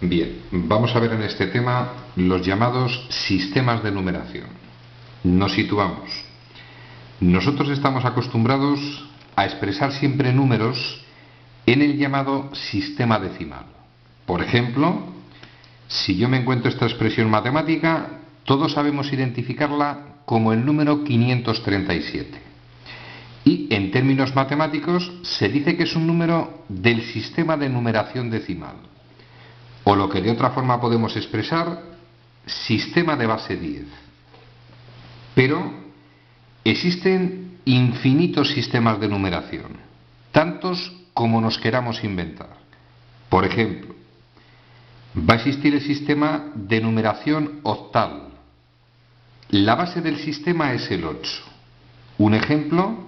Bien, vamos a ver en este tema los llamados sistemas de numeración. Nos situamos. Nosotros estamos acostumbrados a expresar siempre números en el llamado sistema decimal. Por ejemplo, si yo me encuentro esta expresión matemática, todos sabemos identificarla como el número 537. Y en términos matemáticos se dice que es un número del sistema de numeración decimal. O lo que de otra forma podemos expresar, sistema de base 10. Pero existen infinitos sistemas de numeración, tantos como nos queramos inventar. Por ejemplo, va a existir el sistema de numeración octal. La base del sistema es el 8. Un ejemplo,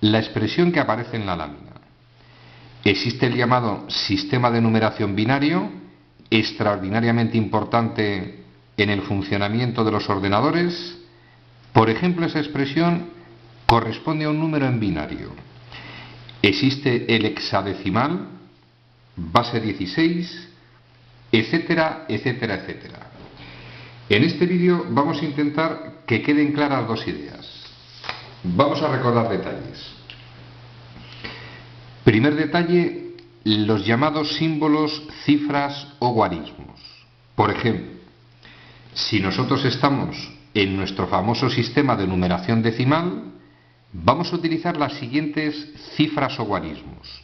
la expresión que aparece en la lámina. Existe el llamado sistema de numeración binario, extraordinariamente importante en el funcionamiento de los ordenadores. Por ejemplo, esa expresión corresponde a un número en binario. Existe el hexadecimal, base 16, etcétera, etcétera, etcétera. En este vídeo vamos a intentar que queden claras dos ideas. Vamos a recordar detalles. Primer detalle, los llamados símbolos, cifras o guarismos. Por ejemplo, si nosotros estamos en nuestro famoso sistema de numeración decimal, vamos a utilizar las siguientes cifras o guarismos.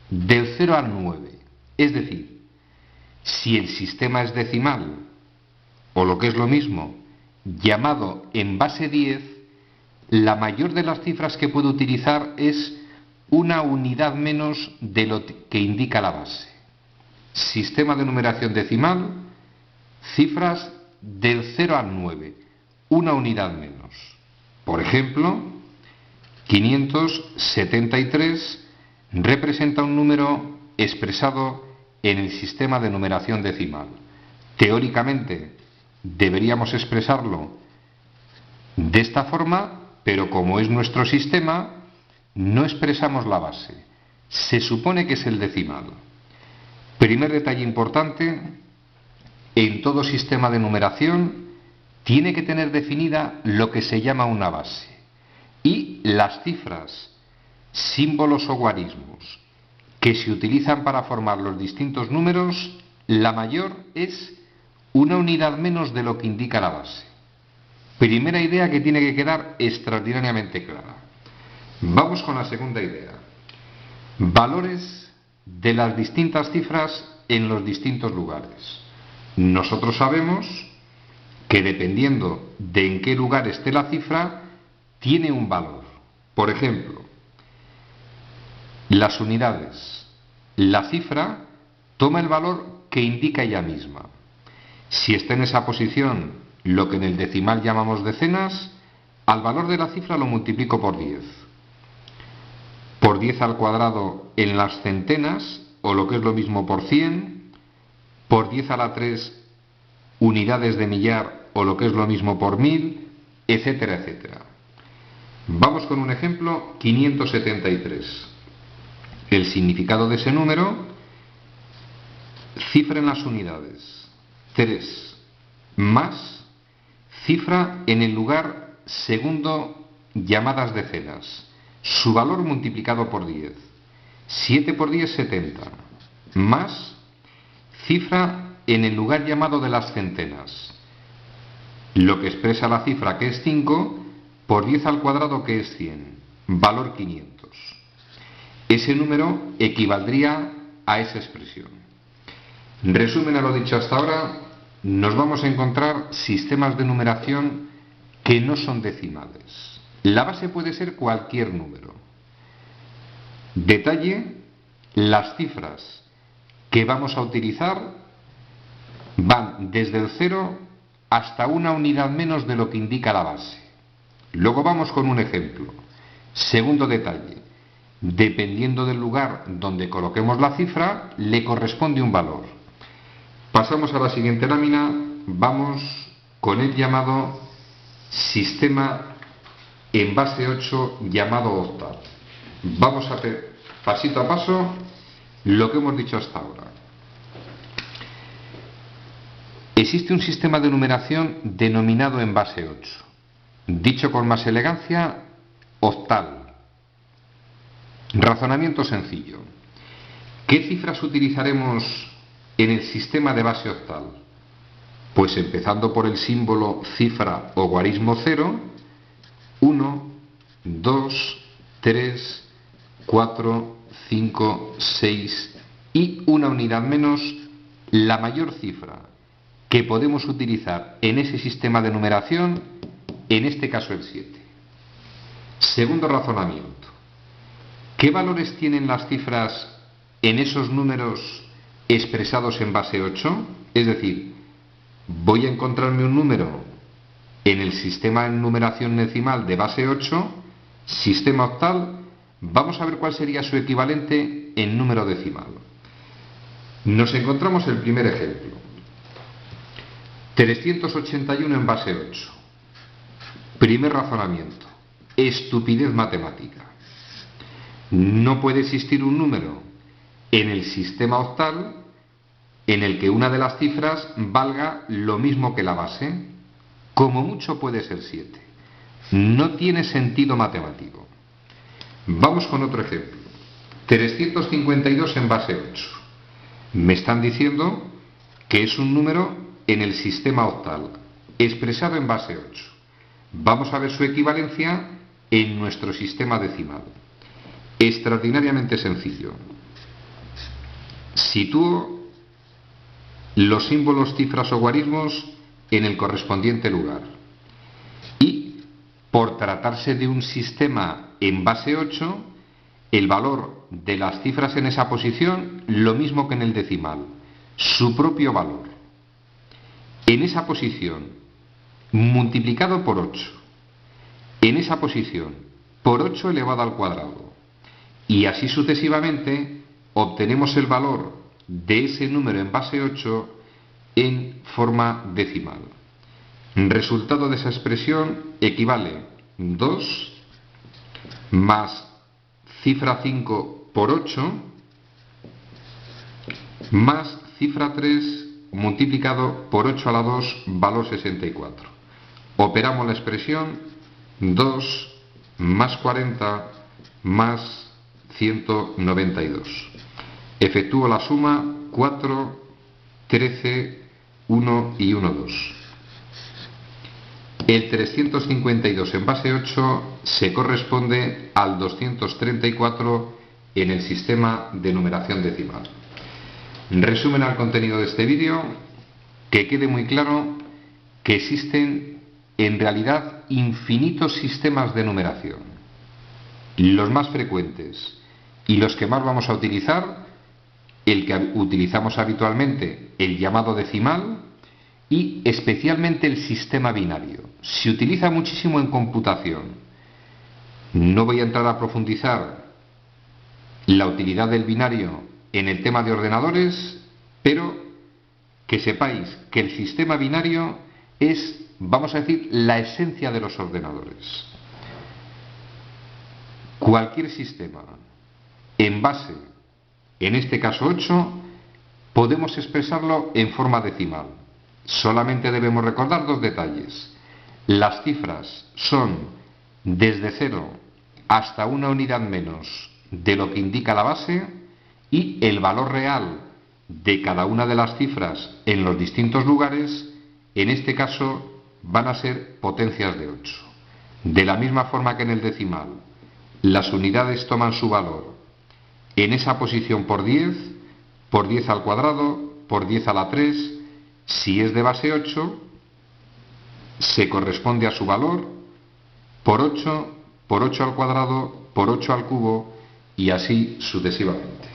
Del 0 al 9. Es decir, si el sistema es decimal, o lo que es lo mismo, llamado en base 10, la mayor de las cifras que puedo utilizar es una unidad menos de lo que indica la base. Sistema de numeración decimal, cifras del 0 al 9, una unidad menos. Por ejemplo, 573 representa un número expresado en el sistema de numeración decimal. Teóricamente deberíamos expresarlo de esta forma, pero como es nuestro sistema, no expresamos la base. Se supone que es el decimal. Primer detalle importante, en todo sistema de numeración tiene que tener definida lo que se llama una base. Y las cifras, símbolos o guarismos que se utilizan para formar los distintos números, la mayor es una unidad menos de lo que indica la base. Primera idea que tiene que quedar extraordinariamente clara. Vamos con la segunda idea. Valores de las distintas cifras en los distintos lugares. Nosotros sabemos que dependiendo de en qué lugar esté la cifra, tiene un valor. Por ejemplo, las unidades. La cifra toma el valor que indica ella misma. Si está en esa posición, lo que en el decimal llamamos decenas, al valor de la cifra lo multiplico por 10. Por 10 al cuadrado en las centenas, o lo que es lo mismo por 100, por 10 a la 3 unidades de millar, o lo que es lo mismo por 1000, etcétera, etcétera. Vamos con un ejemplo, 573. El significado de ese número, cifra en las unidades, 3, más cifra en el lugar segundo llamadas decenas, su valor multiplicado por 10, 7 por 10, 70, más cifra en el lugar llamado de las centenas, lo que expresa la cifra que es 5, por 10 al cuadrado que es 100, valor 500. Ese número equivaldría a esa expresión. Resumen a lo dicho hasta ahora, nos vamos a encontrar sistemas de numeración que no son decimales. La base puede ser cualquier número. Detalle, las cifras que vamos a utilizar van desde el 0 hasta una unidad menos de lo que indica la base. Luego vamos con un ejemplo. Segundo detalle, dependiendo del lugar donde coloquemos la cifra, le corresponde un valor. Pasamos a la siguiente lámina, vamos con el llamado sistema en base 8 llamado octal. Vamos a ver pasito a paso lo que hemos dicho hasta ahora. Existe un sistema de numeración denominado en base 8, dicho con más elegancia, octal. Razonamiento sencillo. ¿Qué cifras utilizaremos en el sistema de base octal? Pues empezando por el símbolo cifra o guarismo 0, 1, 2, 3, 4, 5, 6 y una unidad menos, la mayor cifra que podemos utilizar en ese sistema de numeración, en este caso el 7. Segundo razonamiento. ¿Qué valores tienen las cifras en esos números expresados en base 8? Es decir, voy a encontrarme un número en el sistema de numeración decimal de base 8, sistema octal, vamos a ver cuál sería su equivalente en número decimal. Nos encontramos el primer ejemplo. 381 en base 8. Primer razonamiento. Estupidez matemática. No puede existir un número en el sistema octal en el que una de las cifras valga lo mismo que la base. Como mucho puede ser 7. No tiene sentido matemático. Vamos con otro ejemplo. 352 en base 8. Me están diciendo que es un número en el sistema octal, expresado en base 8. Vamos a ver su equivalencia en nuestro sistema decimal. Extraordinariamente sencillo. Sitúo los símbolos, cifras o guarismos en el correspondiente lugar. Y, por tratarse de un sistema en base 8, el valor de las cifras en esa posición, lo mismo que en el decimal, su propio valor. En esa posición, multiplicado por 8. En esa posición, por 8 elevado al cuadrado. Y así sucesivamente, obtenemos el valor de ese número en base 8 en forma decimal. Resultado de esa expresión equivale 2 más cifra 5 por 8 más cifra 3 multiplicado por 8 a la 2, valor 64. Operamos la expresión 2 más 40 más 192. Efectúo la suma 4, 13, 1 y 1, 2. El 352 en base 8 se corresponde al 234 en el sistema de numeración decimal. Resumen al contenido de este vídeo, que quede muy claro que existen en realidad infinitos sistemas de numeración. Los más frecuentes y los que más vamos a utilizar, el que utilizamos habitualmente, el llamado decimal, y especialmente el sistema binario. Se utiliza muchísimo en computación. No voy a entrar a profundizar la utilidad del binario en el tema de ordenadores, pero que sepáis que el sistema binario es, vamos a decir, la esencia de los ordenadores. Cualquier sistema en base, en este caso 8, podemos expresarlo en forma decimal. Solamente debemos recordar dos detalles. Las cifras son desde 0 hasta una unidad menos de lo que indica la base, y el valor real de cada una de las cifras en los distintos lugares, en este caso, van a ser potencias de 8. De la misma forma que en el decimal, las unidades toman su valor en esa posición por 10 al cuadrado, por 10 a la 3, si es de base 8, se corresponde a su valor por 8 al cuadrado, por 8 al cubo y así sucesivamente.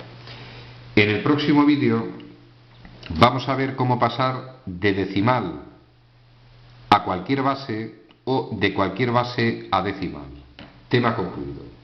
En el próximo vídeo vamos a ver cómo pasar de decimal a cualquier base o de cualquier base a decimal. Tema concluido.